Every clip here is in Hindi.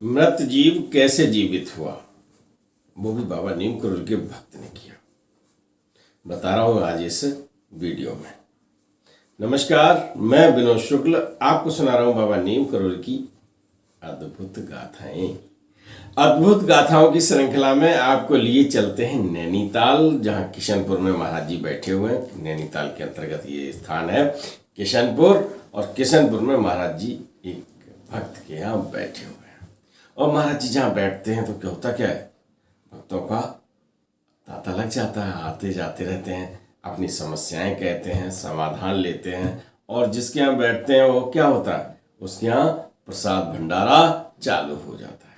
मृत जीव कैसे जीवित हुआ, वो भी बाबा नीम करोली के भक्त ने किया। बता रहा हूं आज इस वीडियो में। नमस्कार, मैं विनोद शुक्ल आपको सुना रहा हूं बाबा नीम करोली की अद्भुत गाथाएं। अद्भुत गाथाओं की श्रृंखला में आपको लिए चलते हैं नैनीताल, जहां किशनपुर में महाराज जी बैठे हुए हैं। नैनीताल के अंतर्गत ये स्थान है किशनपुर, और किशनपुर में महाराज जी एक भक्त के यहाँ बैठे हुए हैं। और महाराज जी जहाँ बैठते हैं तो क्या होता क्या है, भक्तों का तांता लग जाता है, आते जाते रहते हैं, अपनी समस्याएं कहते हैं, समाधान लेते हैं। और जिसके यहाँ बैठते हैं वो क्या होता है, उसके यहाँ प्रसाद भंडारा चालू हो जाता है।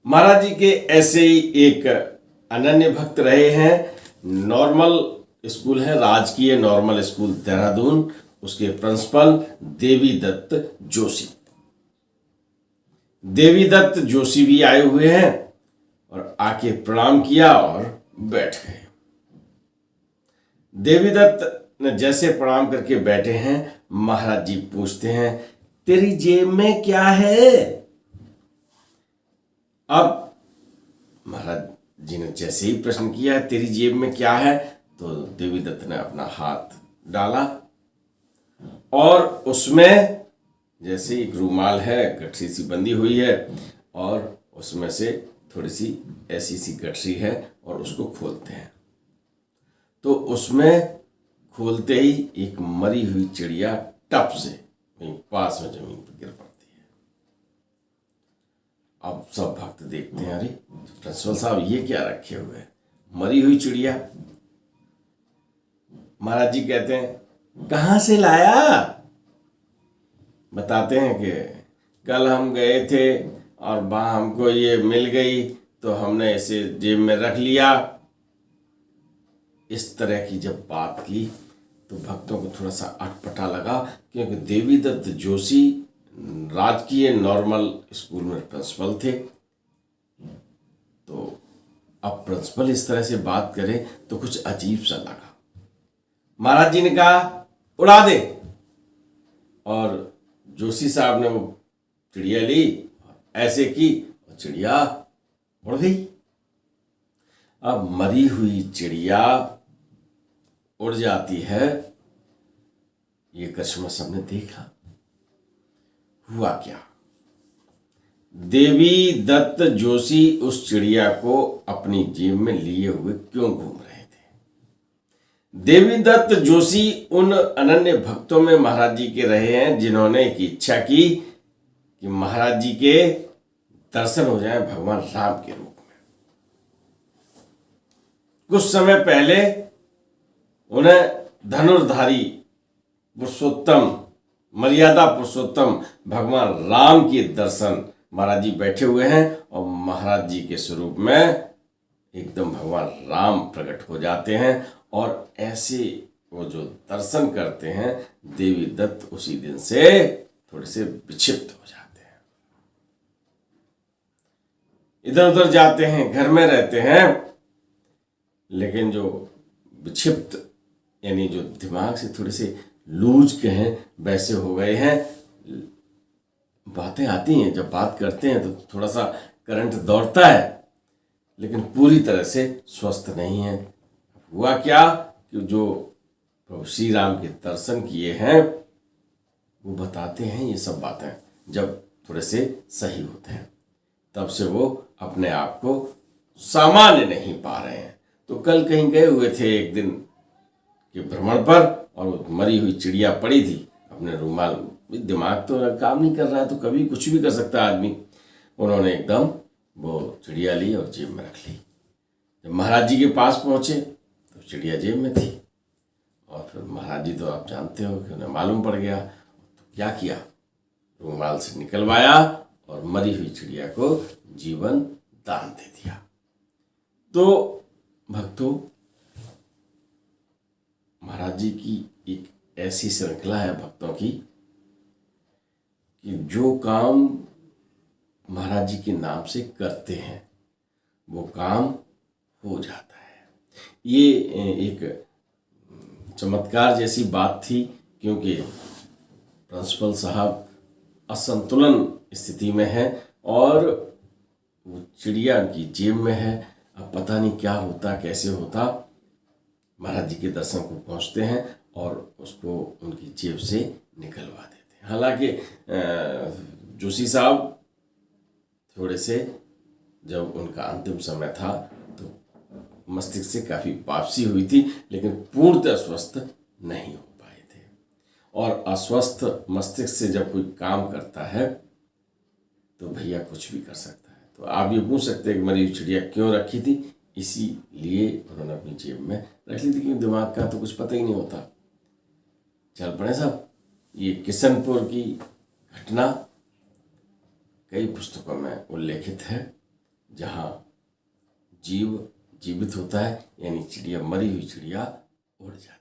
महाराज जी के ऐसे ही एक अनन्य भक्त रहे हैं। नॉर्मल स्कूल है, राजकीय नॉर्मल स्कूल देहरादून, उसके प्रिंसिपल देवी दत्त जोशी। देवी दत्त जोशी भी आए हुए हैं और आके प्रणाम किया और बैठ गए। देवी दत्त ने जैसे प्रणाम करके बैठे हैं, महाराज जी पूछते हैं, तेरी जेब में क्या है? अब महाराज जी ने जैसे ही प्रश्न किया है, तेरी जेब में क्या है, तो देवी दत्त ने अपना हाथ डाला और उसमें जैसे एक रूमाल है, गठरी सी बंधी हुई है, और उसमें से थोड़ी सी ऐसी सी गठरी है, और उसको खोलते हैं तो उसमें खोलते ही एक मरी हुई चिड़िया टप से वहीं पास में जमीन पर गिर पड़ती है। अब सब भक्त देखते हैं, अरे प्रिंसिपल साहब ये क्या रखे हुए हैं, मरी हुई चिड़िया। महाराज जी कहते हैं, कहाँ से लाया? बताते हैं कि कल हम गए थे और वहाँ हमको ये मिल गई, तो हमने इसे जेब में रख लिया। इस तरह की जब बात की तो भक्तों को थोड़ा सा अटपटा लगा, क्योंकि देवी दत्त जोशी राजकीय नॉर्मल स्कूल में प्रिंसिपल थे। तो अब प्रिंसिपल इस तरह से बात करे तो कुछ अजीब सा लगा। महाराज जी ने कहा, उड़ा दे। और जोशी साहब ने वो चिड़िया ली, ऐसे की और चिड़िया उड़ गई। अब मरी हुई चिड़िया उड़ जाती है, ये करिश्मा सबने देखा। हुआ क्या, देवी दत्त जोशी उस चिड़िया को अपनी जेब में लिए हुए क्यों घूम रहे थे? देवी दत्त जोशी उन अनन्य भक्तों में महाराज जी के रहे हैं जिन्होंने एक इच्छा की कि महाराज जी के दर्शन हो जाए भगवान राम के रूप में। कुछ समय पहले उन्हें धनुर्धारी पुरुषोत्तम, मर्यादा पुरुषोत्तम भगवान राम के दर्शन, महाराज जी बैठे हुए हैं और महाराज जी के स्वरूप में एकदम भगवान राम प्रकट हो जाते हैं। और ऐसे वो जो दर्शन करते हैं, देवी दत्त उसी दिन से थोड़े से विक्षिप्त हो जाते हैं, इधर उधर जाते हैं, घर में रहते हैं, लेकिन जो विक्षिप्त यानी जो दिमाग से थोड़े से लूज के हैं वैसे हो गए हैं। बातें आती हैं, जब बात करते हैं तो थोड़ा सा करंट दौड़ता है, लेकिन पूरी तरह से स्वस्थ नहीं है। हुआ क्या कि जो प्रभु श्री राम के दर्शन किए हैं वो बताते हैं ये सब बातें, जब थोड़े से सही होते हैं तब से वो अपने आप को सामान्य नहीं पा रहे हैं। तो कल कहीं गए हुए थे एक दिन के भ्रमण पर, और वो मरी हुई चिड़िया पड़ी थी अपने रूमाल, दिमाग तो काम नहीं कर रहा है तो कभी कुछ भी कर सकता है आदमी। उन्होंने एकदम वो चिड़िया ली और जेब में रख ली। जब महाराज जी के पास पहुंचे तो चिड़िया जेब में थी, और फिर महाराज जी तो आप जानते हो कि उन्हें मालूम पड़ गया। तो क्या किया, रूमाल से निकलवाया और मरी हुई चिड़िया को जीवन दान दे दिया। तो भक्तों, महाराज जी की एक ऐसी श्रृंखला है भक्तों की कि जो काम महाराज जी के नाम से करते हैं वो काम हो जाता है। ये एक चमत्कार जैसी बात थी, क्योंकि प्रिंसिपल साहब असंतुलन स्थिति में है और वो चिड़िया उनकी जेब में है। अब पता नहीं क्या होता, कैसे होता। महाराज जी के दर्शन को पहुंचते हैं और उसको उनकी जेब से निकलवा देते हैं। हालांकि जोशी साहब थोड़े से, जब उनका अंतिम समय था तो मस्तिष्क से काफ़ी वापसी हुई थी, लेकिन पूर्णतः स्वस्थ नहीं हो पाए थे। और अस्वस्थ मस्तिष्क से जब कोई काम करता है तो भैया कुछ भी कर सकता है। तो आप ये पूछ सकते हैं कि मरी हुई चिड़िया क्यों रखी थी? इसीलिए उन्होंने अपनी जेब में रख ली थी, क्योंकि दिमाग का तो कुछ पता ही नहीं होता। चल पड़े साहब, ये किशनपुर की घटना कई पुस्तकों में उल्लेखित है, जहाँ जीव जीवित होता है, यानी चिड़िया, मरी हुई चिड़िया उड़ जाती है।